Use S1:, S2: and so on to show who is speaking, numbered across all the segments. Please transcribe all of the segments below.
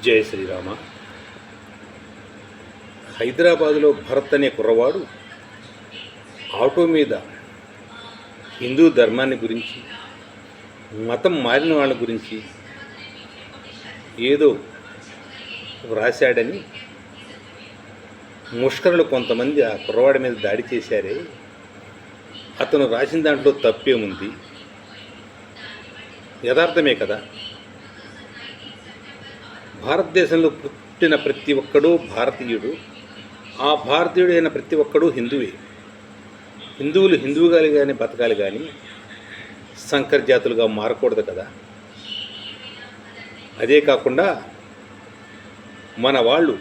S1: జై శ్రీరామ. హైదరాబాదులో భరత్ అనే కుర్రవాడు ఆటో మీద హిందూ ధర్మాన్ని గురించి, మతం మారిన వాళ్ళ గురించి ఏదో వ్రాశాడని ముష్కరులు కొంతమంది ఆ కుర్రవాడి మీద దాడి చేశారే, అతను రాసిన దాంట్లో తప్పేముంది? యథార్థమే కదా. భారతదేశంలో పుట్టిన ప్రతి ఒక్కడూ భారతీయుడు, ఆ భారతీయుడైన ప్రతి ఒక్కడూ హిందువే. హిందువులు హిందువుగానే బతకాలి కానీ సంకర జాతులుగా మారకూడదు కదా. అదే కాకుండా మన వాళ్ళు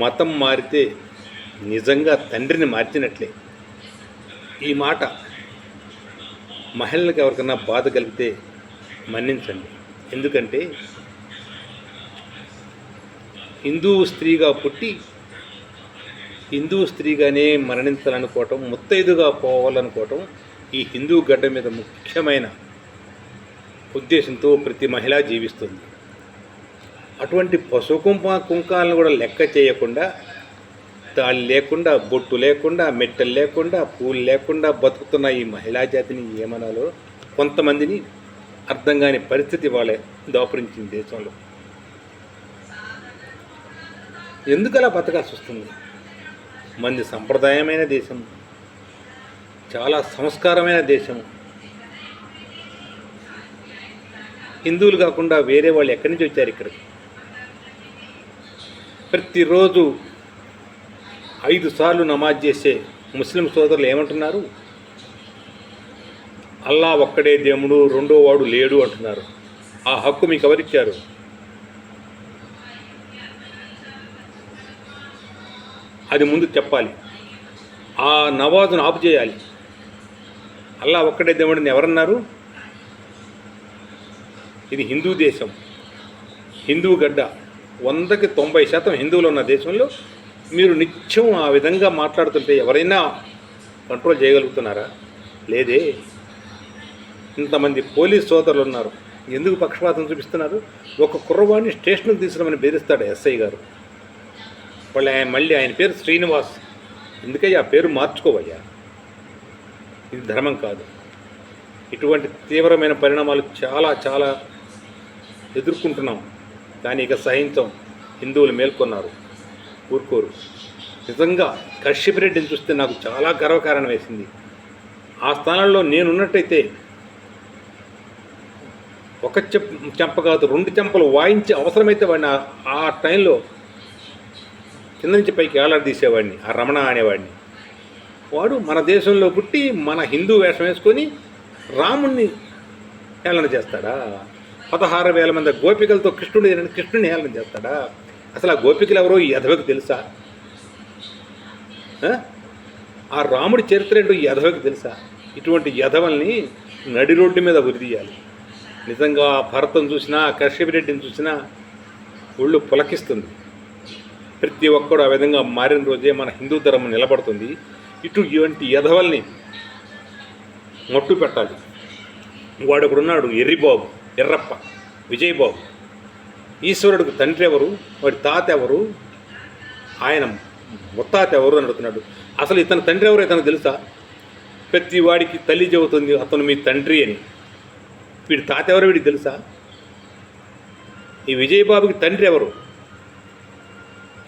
S1: మతం మారితే నిజంగా తండ్రిని మార్చినట్లే. ఈ మాట మహిళలకు ఎవరికన్నా బాధ కలిగితే మన్నించండి. ఎందుకంటే హిందూ స్త్రీగా పుట్టి హిందూ స్త్రీగానే మరణించాలనుకోవటం, ముత్తైదుగా పోవాలనుకోవటం ఈ హిందూ గడ్డ మీద ముఖ్యమైన ఉద్దేశంతో ప్రతి మహిళ జీవిస్తుంది. అటువంటి పసుపు కుంకాలను కూడా లెక్క చేయకుండా, తాళి లేకుండా, బొట్టు లేకుండా, మెట్టలు లేకుండా, పూలు లేకుండా బతుకుతున్న ఈ మహిళా జాతిని ఏమనాలో కొంతమందిని అర్థం కాని పరిస్థితి వాళ్ళే దాపురించింది దేశంలో. ఎందుకు అలా బతకాల్సి వస్తుంది? మంది సంప్రదాయమైన దేశం, చాలా సంస్కారమైన దేశం. హిందువులు కాకుండా వేరే వాళ్ళు ఎక్కడి నుంచి వచ్చారు ఇక్కడికి? ప్రతిరోజు 5 సార్లు నమాజ్ చేసే ముస్లిం సోదరులు ఏమంటున్నారు? అల్లా ఒక్కడే దేవుడు, రెండో వాడు లేడు అంటున్నారు. ఆ హక్కు మీకు ఎవరిచ్చారు? అది ముందు చెప్పాలి. ఆ నమాజును ఆపు చేయాలి. అల్లా ఒక్కడే దేవుడిని ఎవరన్నారు? ఇది హిందూ దేశం, హిందూ గడ్డ. 100కి 90% హిందువులు ఉన్న దేశంలో మీరు నిత్యం ఆ విధంగా మాట్లాడుతుంటే ఎవరైనా కంట్రోల్ చేయగలుగుతున్నారా? లేదే. ఇంతమంది పోలీస్ సోదరులు ఉన్నారు, ఎందుకు పక్షపాతం చూపిస్తున్నారు? ఒక కుర్రవాడిని స్టేషన్కి తీసుకురామని బెదిరిస్తాడు ఎస్ఐ గారు. మళ్ళీ ఆయన పేరు శ్రీనివాస్. ఎందుకయ్యా ఆ పేరు మార్చుకోవయ్యా, ఇది ధర్మం కాదు. ఇటువంటి తీవ్రమైన పరిణామాలు చాలా చాలా ఎదుర్కొంటున్నాం, కానీ ఇక సహించం. హిందువులు మేల్కొన్నారు, ఊరుకోరు. నిజంగా కశ్యప్ రెడ్డిని చూస్తే నాకు చాలా గర్వకారణం వేసింది. ఆ స్థానంలో నేనున్నట్టయితే ఒక చెంప కాదు 2 చెంపలు వాయించి అవసరమైతే వాడిని ఆ టైంలో కింద నుంచి పైకి ఏలాడదీసేవాడిని. ఆ రమణ అనేవాడిని. వాడు మన దేశంలో పుట్టి మన హిందూ వేషం వేసుకొని రాముణ్ణి హేళన చేస్తాడా? 16,000 మంది గోపికలతో కృష్ణుని హేళన చేస్తాడా? అసలు ఆ గోపికలు ఎవరో ఈ యధవకి తెలుసా? ఆ రాముడి చరిత్ర ఏంటో ఈ యధవకి తెలుసా? ఇటువంటి యధవల్ని నడి రోడ్డు మీద ఉరిదీయాలి. నిజంగా భరతం చూసినా, కశ్యప్ రెడ్డిని చూసినా ఒళ్ళు పులకిస్తుంది. ప్రతి ఒక్కడు ఆ విధంగా మారిన రోజే మన హిందూ ధర్మం నిలబడుతుంది. ఇటువంటి యధవల్ని మట్టు పెట్టాలి. వాడొకడున్నాడు ఎర్రిబాబు, ఎర్రప్ప, విజయబాబు. ఈశ్వరుడికి తండ్రి ఎవరు? వాడి తాత ఎవరు? ఆయన ముత్తాత ఎవరు అని అడుగుతున్నాడు. అసలు ఇతని తండ్రి ఎవరు ఇతను తెలుసా? ప్రతి వాడికి తల్లి చెబుతుంది అతను మీ తండ్రి అని. వీడి తాత ఎవరు వీడికి తెలుసా? ఈ విజయబాబుకి తండ్రి ఎవరు?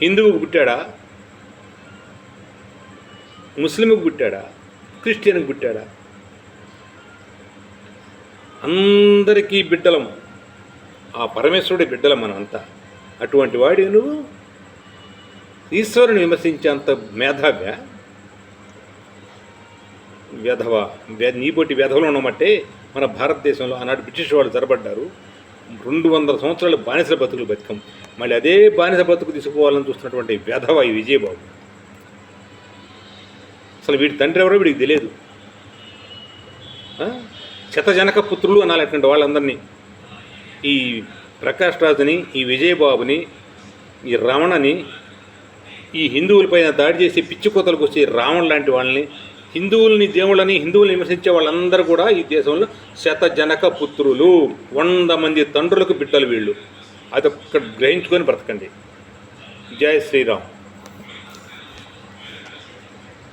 S1: హిందువుకు పుట్టాడా? ముస్లింకు పుట్టాడా? క్రిస్టియన్కి పుట్టాడా? అందరికీ బిడ్డలం, ఆ పరమేశ్వరుడి బిడ్డలం మనం అంతా. అటువంటి వాడి నువ్వు ఈశ్వరుని విమర్శించేంత మేధావ్యా? నీపోటి వ్యధవలు ఉన్నమట్టే మన భారతదేశంలో ఆనాడు బ్రిటిష్ వాళ్ళు జరబడ్డారు. 200 సంవత్సరాలు బానిసల బతుకులు బతికం. మళ్ళీ అదే బానిస బతుకు తీసుకుపోవాలని చూస్తున్నటువంటి వ్యధవ ఈ విజయబాబు. అసలు వీడి తండ్రి ఎవరో వీడికి తెలియదు. శతజనక పుత్రులు అనాలి అటువంటి వాళ్ళందరినీ. ఈ ప్రకాష్ రాజుని, ఈ విజయబాబుని, ఈ రమణని, ఈ హిందువులపైన దాడి చేసి పిచ్చి కోతలకు వచ్చి రావణ్ లాంటి వాళ్ళని హిందువుల్ని దేవుళ్ళని హిందువుల్ని విమర్శించే వాళ్ళందరూ కూడా ఈ దేశంలో శతజనక పుత్రులు, 100 మంది తండ్రులకు బిడ్డలు వీళ్ళు. అదొక్క గ్రహించుకొని బ్రతకండి. జై శ్రీరామ్.